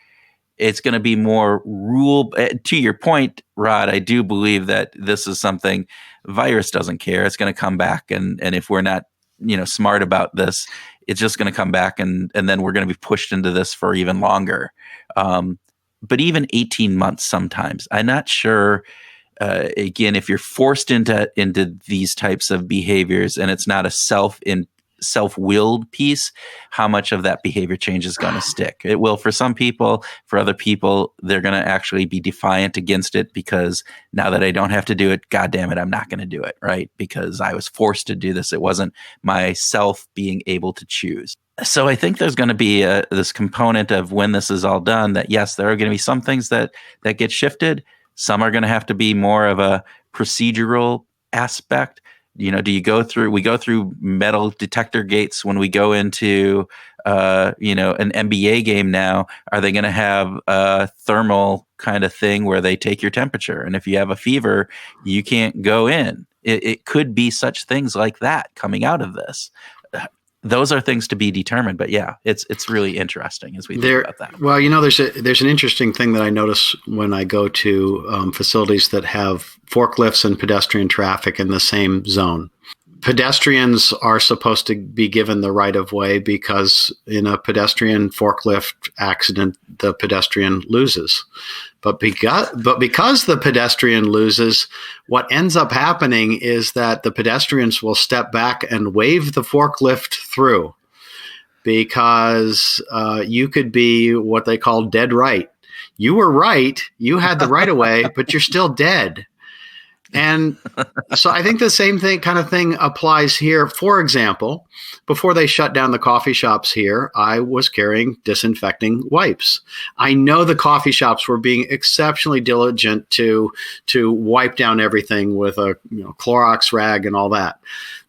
it's going to be more rule. To your point, Rod, I do believe that this is something virus doesn't care. It's going to come back. And if we're not, smart about this, it's just going to come back, and then we're going to be pushed into this for even longer. But even 18 months sometimes, I'm not sure, again, if you're forced into these types of behaviors and it's not a self-willed piece, how much of that behavior change is going to stick. It will for some people. For other people, they're going to actually be defiant against it because now that I don't have to do it, God damn it, I'm not going to do it, right? Because I was forced to do this. It wasn't myself being able to choose. So I think there's going to be this component of when this is all done that, yes, there are going to be some things that get shifted. Some are going to have to be more of a procedural aspect. We go through metal detector gates when we go into, an NBA game now. Are they going to have a thermal kind of thing where they take your temperature? And if you have a fever, you can't go in. It could be such things like that coming out of this. Those are things to be determined. But yeah, it's really interesting as we think about that. Well, there's an interesting thing that I notice when I go to facilities that have forklifts and pedestrian traffic in the same zone. Pedestrians are supposed to be given the right of way because in a pedestrian forklift accident, the pedestrian loses. But because the pedestrian loses, what ends up happening is that the pedestrians will step back and wave the forklift through because you could be what they call dead right. You were right. You had the right of way, but you're still dead. And so I think the same kind of thing applies here. For example, before they shut down the coffee shops here, I was carrying disinfecting wipes. I know the coffee shops were being exceptionally diligent to wipe down everything with a Clorox rag and all that.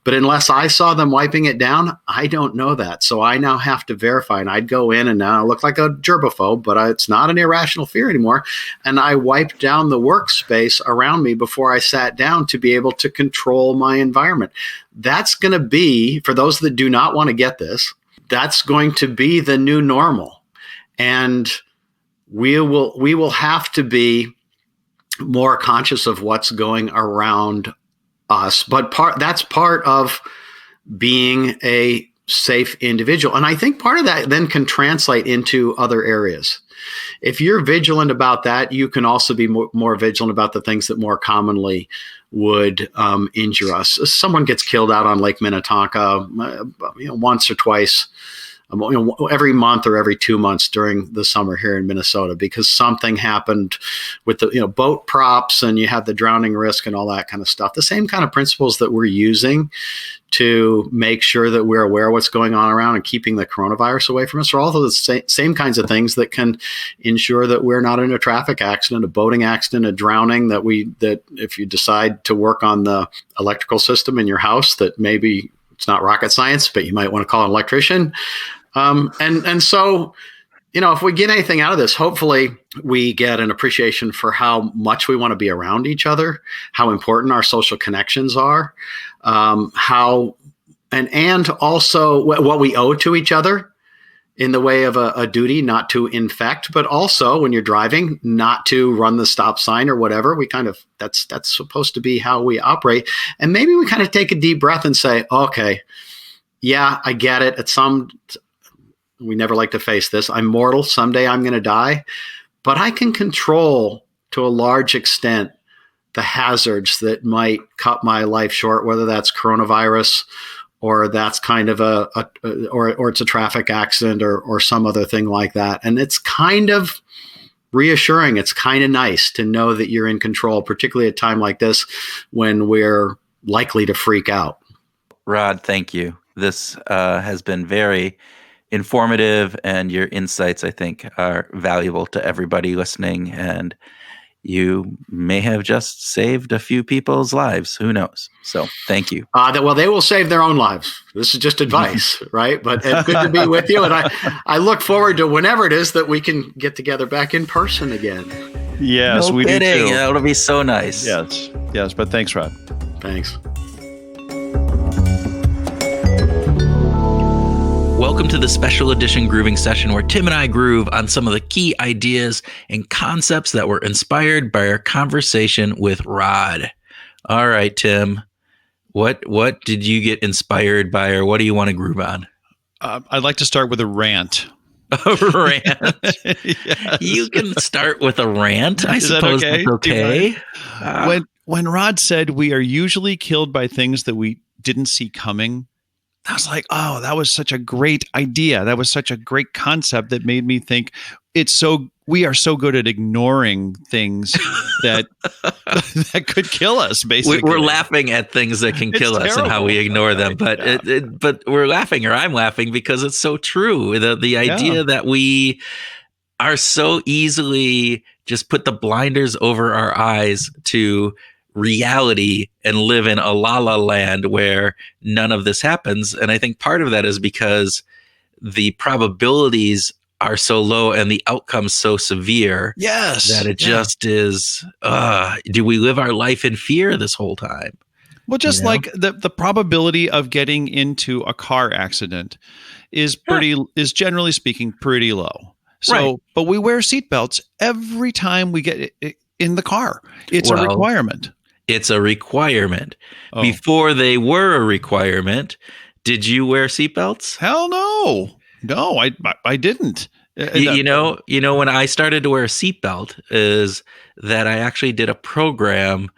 But unless I saw them wiping it down, I don't know that. So I now have to verify. And I'd go in, and now I look like a germaphobe, but it's not an irrational fear anymore. And I wiped down the workspace around me before I sat down to be able to control my environment. That's going to be, for those that do not want to get this, that's going to be the new normal. And we will have to be more conscious of what's going around us, but that's part of being a safe individual. And I think part of that then can translate into other areas. If you're vigilant about that, you can also be more vigilant about the things that more commonly would injure us. Someone gets killed out on Lake Minnetonka once or twice, every month or every 2 months during the summer here in Minnesota, because something happened with the boat props, and you have the drowning risk and all that kind of stuff. The same kind of principles that we're using to make sure that we're aware of what's going on around and keeping the coronavirus away from us are also the same kinds of things that can ensure that we're not in a traffic accident, a boating accident, a drowning, that if you decide to work on the electrical system in your house, that maybe it's not rocket science, but you might want to call an electrician. And so, if we get anything out of this, hopefully we get an appreciation for how much we want to be around each other, how important our social connections are, and also what we owe to each other in the way of a duty not to infect, but also when you're driving, not to run the stop sign or whatever. That's supposed to be how we operate. And maybe we kind of take a deep breath and say, okay, yeah, I get it. We never like to face this. I'm mortal. Someday I'm going to die. But I can control, to a large extent, the hazards that might cut my life short, whether that's coronavirus or that's kind of or it's a traffic accident or some other thing like that. And it's kind of reassuring. It's kind of nice to know that you're in control, particularly at a time like this when we're likely to freak out. Rod, thank you. This has been very informative, and your insights, I think, are valuable to everybody listening, and you may have just saved a few people's lives. Who knows? So thank you. Well, they will save their own lives. This is just advice, right? But it's good to be with you. And I look forward to whenever it is that we can get together back in person again. Yes, we do too. Yeah, it'll be so nice. Yes. But thanks, Rod. Thanks. Welcome to the special edition grooving session where Tim and I groove on some of the key ideas and concepts that were inspired by our conversation with Rod. All right, Tim, what did you get inspired by, or what do you want to groove on? I'd like to start with a rant. A rant? Yes. You can start with a rant. I suppose that's okay. When Rod said we are usually killed by things that we didn't see coming, I was like, oh, that was such a great idea. That was such a great concept that made me think we are so good at ignoring things that could kill us, basically. We're laughing at things that can kill us and how we ignore them. But but we're laughing, or I'm laughing, because it's so true. The idea that we are so easily just put the blinders over our eyes to reality and live in a la land where none of this happens. And I think part of that is because the probabilities are so low and the outcome's so severe. Yes. That it just is, do we live our life in fear this whole time? Well, just like the probability of getting into a car accident is generally speaking pretty low. So, right. But we wear seatbelts every time we get in the car. It's a requirement. It's a requirement. Oh. Before they were a requirement, did you wear seatbelts? Hell no. No, I didn't. You know, when I started to wear a seatbelt is that I actually did a program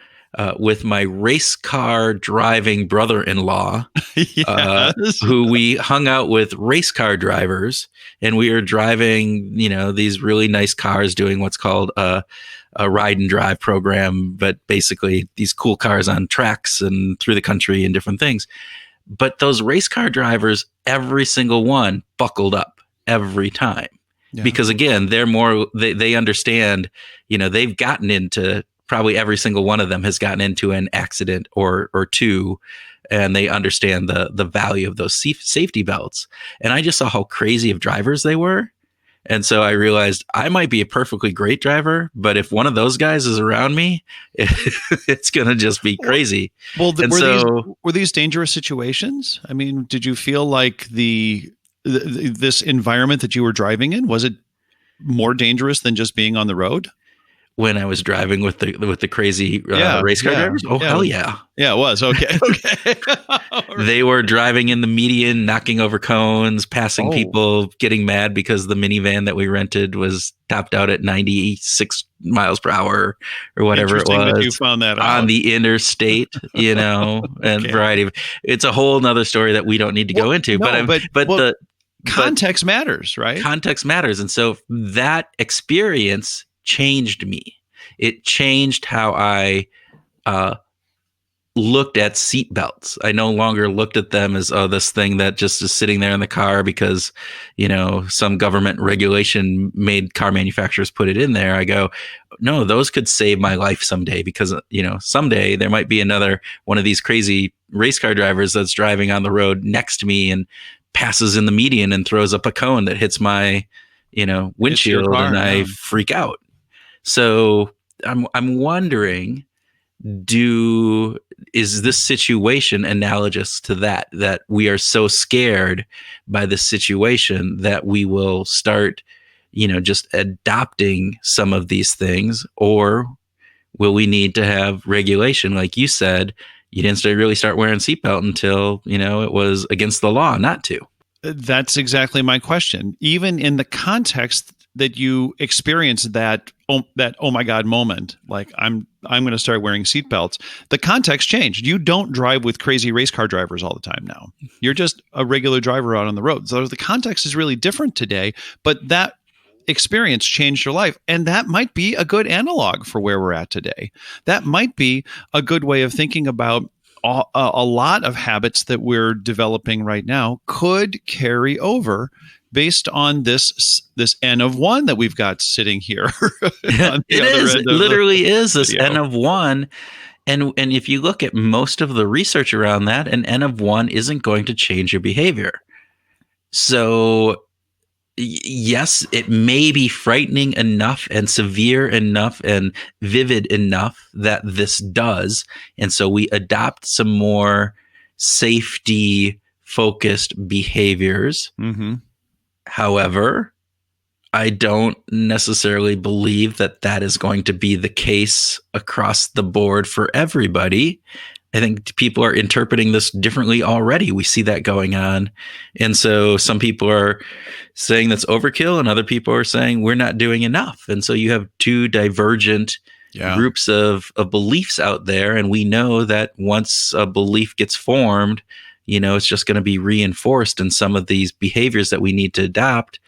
with my race car driving brother-in-law, Yes. who we hung out with race car drivers, and we were driving, these really nice cars, doing what's called a ride and drive program, but basically these cool cars on tracks and through the country and different things. But those race car drivers, every single one buckled up every time. Yeah. Because again, they understand, they've gotten into, probably every single one of them has gotten into an accident or two, and they understand the value of those safety belts. And I just saw how crazy of drivers they were. And so I realized I might be a perfectly great driver, but if one of those guys is around me, it's going to just be crazy. Well, were these dangerous situations? I mean, did you feel like this environment that you were driving in, was it more dangerous than just being on the road? When I was driving with the crazy race car drivers? Oh, hell yeah. Yeah, it was. Okay. They were driving in the median, knocking over cones, passing people, getting mad because the minivan that we rented was topped out at 96 miles per hour or whatever it was. That you found that out. On the interstate, and variety of, it's a whole nother story that we don't need to go into. But context matters, right? Context matters. And so that experience changed me. It changed how I looked at seat belts. I no longer looked at them as this thing that just is sitting there in the car because some government regulation made car manufacturers put it in there. I go, no, those could save my life someday, because someday there might be another one of these crazy race car drivers that's driving on the road next to me and passes in the median and throws up a cone that hits my windshield, and I freak out. So I'm wondering, is this situation analogous to that we are so scared by the situation that we will start, just adopting some of these things, or will we need to have regulation? Like you said, you didn't really start wearing seatbelt until, it was against the law not to. That's exactly my question. Even in the context that you experience that oh my God moment, like I'm going to start wearing seatbelts, the context changed. You don't drive with crazy race car drivers all the time now. You're just a regular driver out on the road. So the context is really different today, but that experience changed your life. And that might be a good analog for where we're at today. That might be a good way of thinking about a lot of habits that we're developing right now could carry over based on this N of one that we've got sitting here. It literally is this N of one. And if you look at most of the research around that, an N of one isn't going to change your behavior. So yes, it may be frightening enough and severe enough and vivid enough that this does. And so we adopt some more safety focused behaviors. Mm-hmm. However, I don't necessarily believe that is going to be the case across the board for everybody. I think people are interpreting this differently already. We see that going on. And so some people are saying that's overkill, and other people are saying we're not doing enough. And so you have two divergent groups of beliefs out there. And we know that once a belief gets formed, it's just going to be reinforced, and some of these behaviors that we need to adopt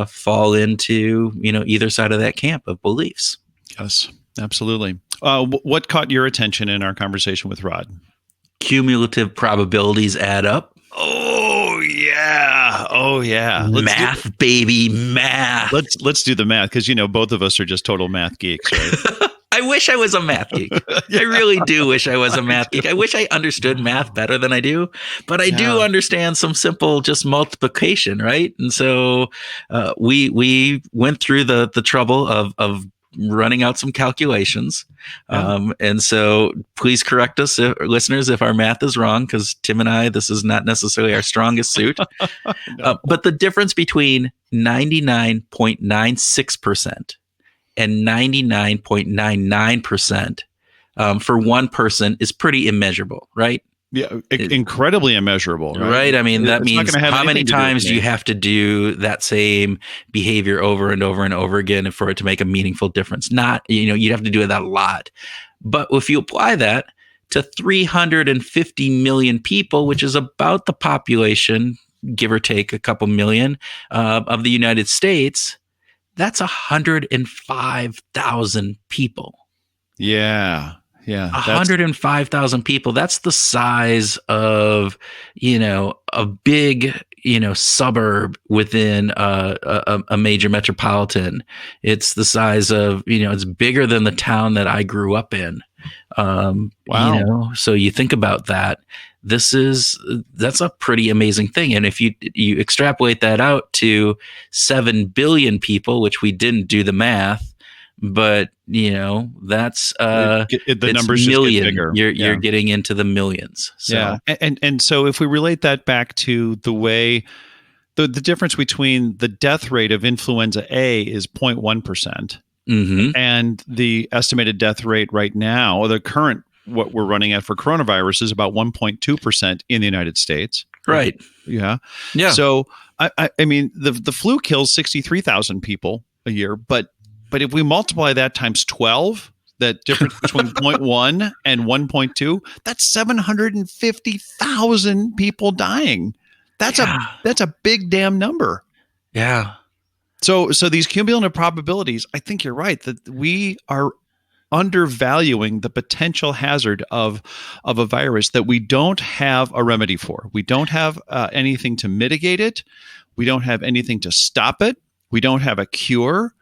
fall into, either side of that camp of beliefs. Yes, absolutely. What caught your attention in our conversation with Rod? Cumulative probabilities add up. Oh yeah. Math, baby, math. Let's do the math, because both of us are just total math geeks, right? I wish I was a math geek. I really do wish I was a math geek. I wish I understood math better than I do, but I do understand some simple just multiplication, right? And so we went through the trouble of running out some calculations. And so please correct us, listeners, if our math is wrong, because Tim and I, this is not necessarily our strongest suit. No. But the difference between 99.96% and 99.99% for one person is pretty immeasurable, right? Yeah, incredibly immeasurable, right? Right. I mean, that It's not means gonna have how many anything to do with times do you me. have to do that same behavior over and over and over again for it to make a meaningful difference? Not, you'd have to do that a lot. But if you apply that to 350 million people, which is about the population, give or take a couple million, of the United States, that's 105,000 people. Yeah. 105,000 people. That's the size of, a big, suburb within a major metropolitan. It's the size of, it's bigger than the town that I grew up in. Wow. So you think about that. That's a pretty amazing thing. And if you extrapolate that out to 7 billion people, which we didn't do the math, but that's the numbers million. just get bigger. You're getting into the millions. So. Yeah, and so if we relate that back to the way the difference between the death rate of influenza A is 0.1%, and the estimated death rate right now, or the current what we're running at for coronavirus, is about 1.2% in the United States. Right. Yeah. So I mean, the flu kills 63,000 people a year, but if we multiply that times 12, that difference between 0.1 and 1.2, that's 750,000 people dying. That's a big damn number. Yeah. So these cumulative probabilities, I think you're right that we are undervaluing the potential hazard of a virus that we don't have a remedy for. We don't have anything to mitigate it. We don't have anything to stop it. We don't have a cure.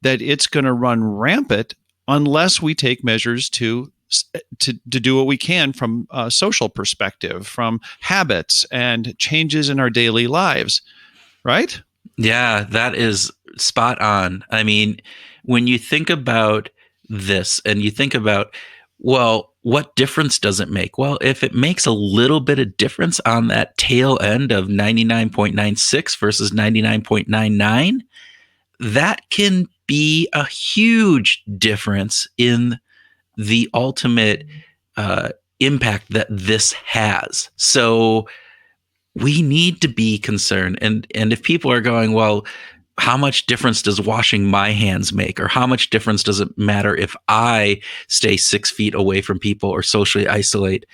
That it's going to run rampant unless we take measures to do what we can from a social perspective, from habits and changes in our daily lives, right? Yeah, that is spot on. I mean, when you think about this and you think about, well, what difference does it make? Well, if it makes a little bit of difference on that tail end of 99.96 versus 99.99, that can be a huge difference in the ultimate impact that this has. So we need to be concerned. And if people are going, well, how much difference does washing my hands make? Or how much difference does it matter if I stay 6 feet away from people or socially isolate?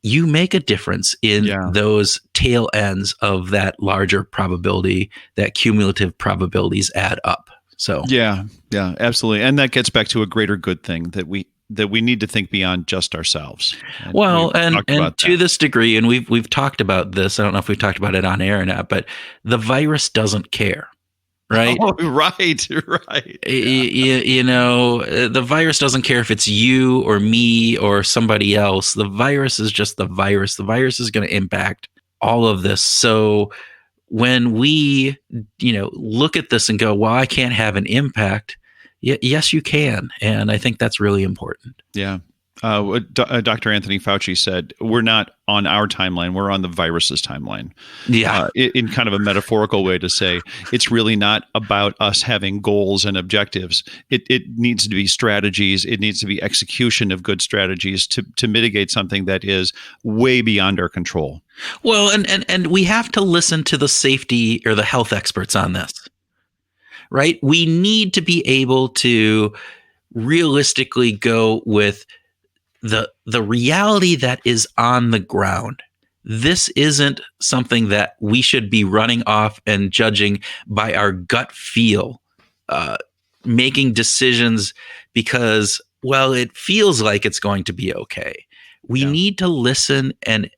You make a difference in those tail ends of that larger probability, that cumulative probabilities add up. So yeah, absolutely. And that gets back to a greater good thing that we need to think beyond just ourselves. And to this degree, and we've talked about this, I don't know if we've talked about it on air or not, but the virus doesn't care. Right. Oh, right. Yeah. The virus doesn't care if it's you or me or somebody else. The virus is just the virus. The virus is going to impact all of this. So when we, look at this and go, well, I can't have an impact. Yes, you can. And I think that's really important. Yeah. Dr. Anthony Fauci said, we're not on our timeline, we're on the virus's timeline. Yeah. In kind of a metaphorical way to say, it's really not about us having goals and objectives. It needs to be strategies. It needs to be execution of good strategies to mitigate something that is way beyond our control. Well, and we have to listen to the safety or the health experts on this, right? We need to be able to realistically go with the reality that is on the ground. This isn't something that we should be running off and judging by our gut feel, making decisions because, well, it feels like it's going to be okay. We need to listen and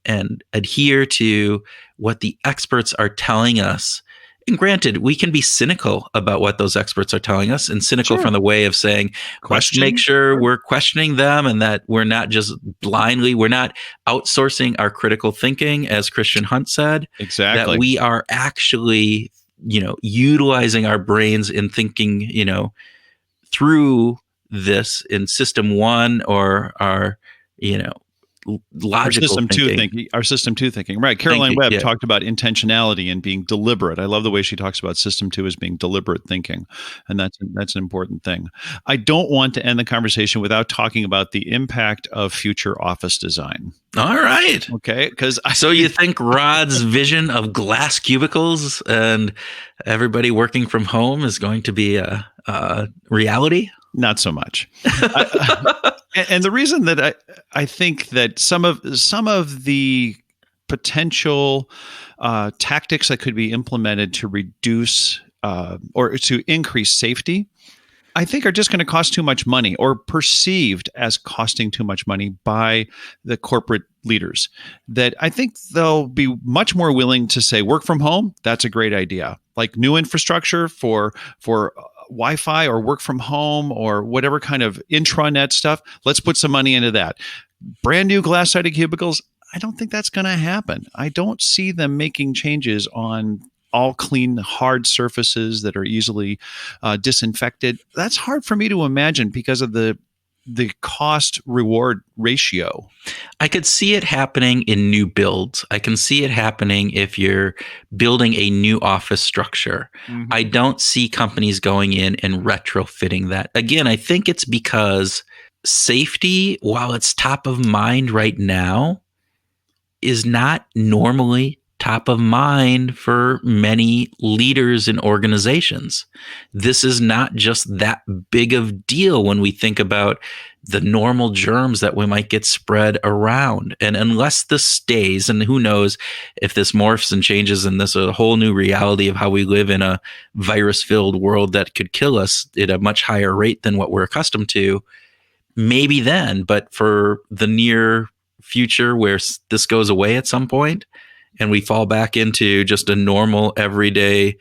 adhere to what the experts are telling us. And granted, we can be cynical about what those experts are telling us, and cynical from the way of saying, let's make sure we're questioning them and that we're not just blindly, we're not outsourcing our critical thinking, as Christian Hunt said. Exactly. That we are actually, utilizing our brains in thinking, through this in system one or our, logical thinking. Our system two thinking. Right. Caroline Webb Yeah. talked about intentionality and being deliberate. I love the way she talks about system two as being deliberate thinking. And that's an important thing. I don't want to end the conversation without talking about the impact of future office design. All right. Okay. So you think Rod's vision of glass cubicles and everybody working from home is going to be a reality? Not so much. And the reason that I think that some of the potential tactics that could be implemented to reduce or to increase safety, I think are just going to cost too much money, or perceived as costing too much money by the corporate leaders, that I think they'll be much more willing to say work from home. That's a great idea. Like new infrastructure for Wi-Fi or work from home or whatever kind of intranet stuff. Let's put some money into that. Brand new glass-sided cubicles. I don't think that's going to happen. I don't see them making changes on all clean, hard surfaces that are easily disinfected. That's hard for me to imagine because of the cost reward ratio. I could see it happening in new builds. I can see it happening if you're building a new office structure. Mm-hmm. I don't see companies going in and retrofitting that. Again, I think it's because safety, while it's top of mind right now, is not normally top of mind for many leaders in organizations. This is not just that big of deal when we think about the normal germs that we might get spread around. And unless this stays, and who knows if this morphs and changes and this is a whole new reality of how we live in a virus-filled world that could kill us at a much higher rate than what we're accustomed to, maybe then. But for the near future where this goes away at some point, and we fall back into just a normal, everyday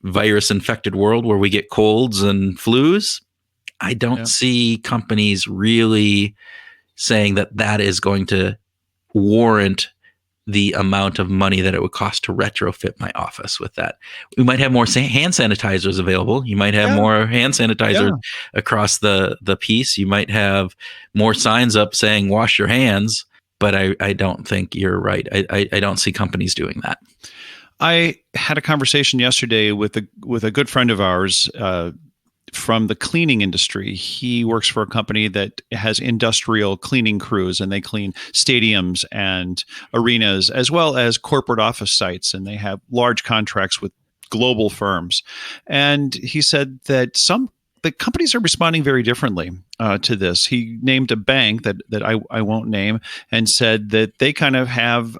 virus-infected world where we get colds and flus, I don't see companies really saying that that is going to warrant the amount of money that it would cost to retrofit my office with that. We might have more hand sanitizers available. You might have more hand sanitizer across the piece. You might have more signs up saying, wash your hands. But I don't think you're right. I don't see companies doing that. I had a conversation yesterday with a good friend of ours from the cleaning industry. He works for a company that has industrial cleaning crews, and they clean stadiums and arenas as well as corporate office sites. And they have large contracts with global firms. And he said that the companies are responding very differently to this. He named a bank that I won't name and said that they kind of have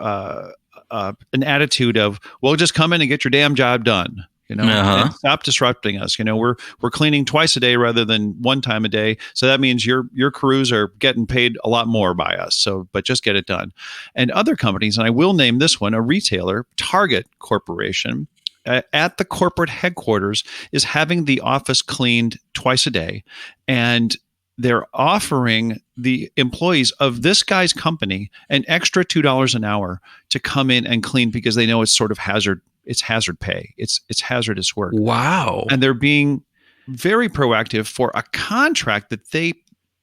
an attitude of, well, just come in and get your damn job done. And stop disrupting us. We're cleaning twice a day rather than one time a day. So that means your crews are getting paid a lot more by us. But just get it done. And other companies, and I will name this one, a retailer, Target Corporation, at the corporate headquarters, is having the office cleaned twice a day. And they're offering the employees of this guy's company an extra $2 an hour to come in and clean because they know it's sort of hazard pay. It's hazardous work. Wow. And they're being very proactive for a contract that they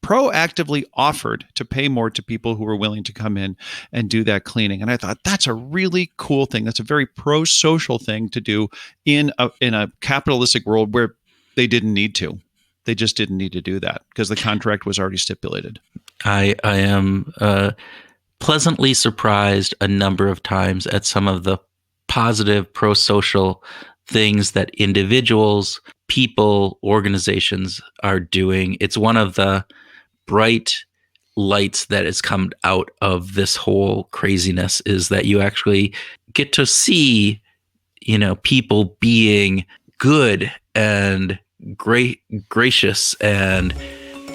proactively offered to pay more to people who were willing to come in and do that cleaning. And I thought that's a really cool thing. That's a very pro-social thing to do in a capitalistic world where they didn't need to. They just didn't need to do that because the contract was already stipulated. I am pleasantly surprised a number of times at some of the positive pro-social things that individuals, people, organizations are doing. It's one of the bright lights that has come out of this whole craziness is that you actually get to see, people being good and gracious and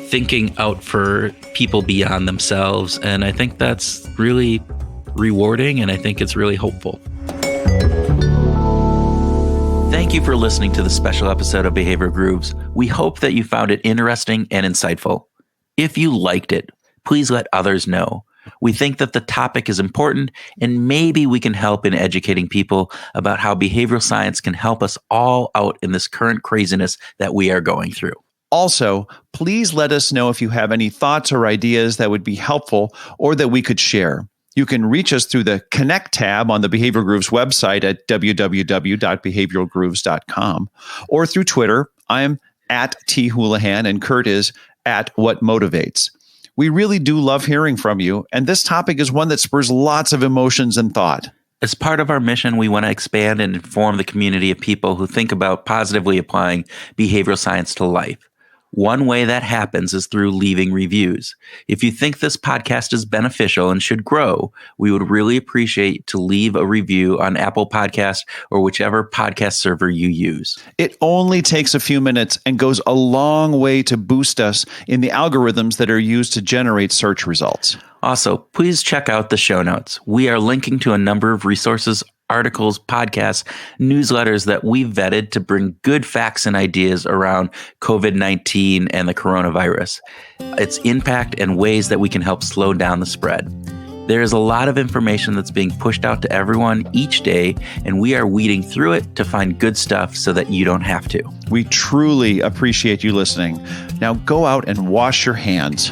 thinking out for people beyond themselves. And I think that's really rewarding, and I think it's really hopeful. Thank you for listening to the special episode of Behavior Grooves. We hope that you found it interesting and insightful. If you liked it, please let others know. We think that the topic is important, and maybe we can help in educating people about how behavioral science can help us all out in this current craziness that we are going through. Also, please let us know if you have any thoughts or ideas that would be helpful or that we could share. You can reach us through the Connect tab on the Behavioral Grooves website at www.behavioralgrooves.com or through Twitter. I'm at @THoulihan and Kurt is @WhatMotivates. We really do love hearing from you, and this topic is one that spurs lots of emotions and thought. As part of our mission, we want to expand and inform the community of people who think about positively applying behavioral science to life. One way that happens is through leaving reviews. If you think this podcast is beneficial and should grow, we would really appreciate to leave a review on Apple Podcasts or whichever podcast server you use. It only takes a few minutes and goes a long way to boost us in the algorithms that are used to generate search results. Also, please check out the show notes. We are linking to a number of resources, articles, podcasts, newsletters that we vetted to bring good facts and ideas around COVID-19 and the coronavirus, its impact, and ways that we can help slow down the spread. There is a lot of information that's being pushed out to everyone each day, and we are weeding through it to find good stuff so that you don't have to. We truly appreciate you listening. Now go out and wash your hands.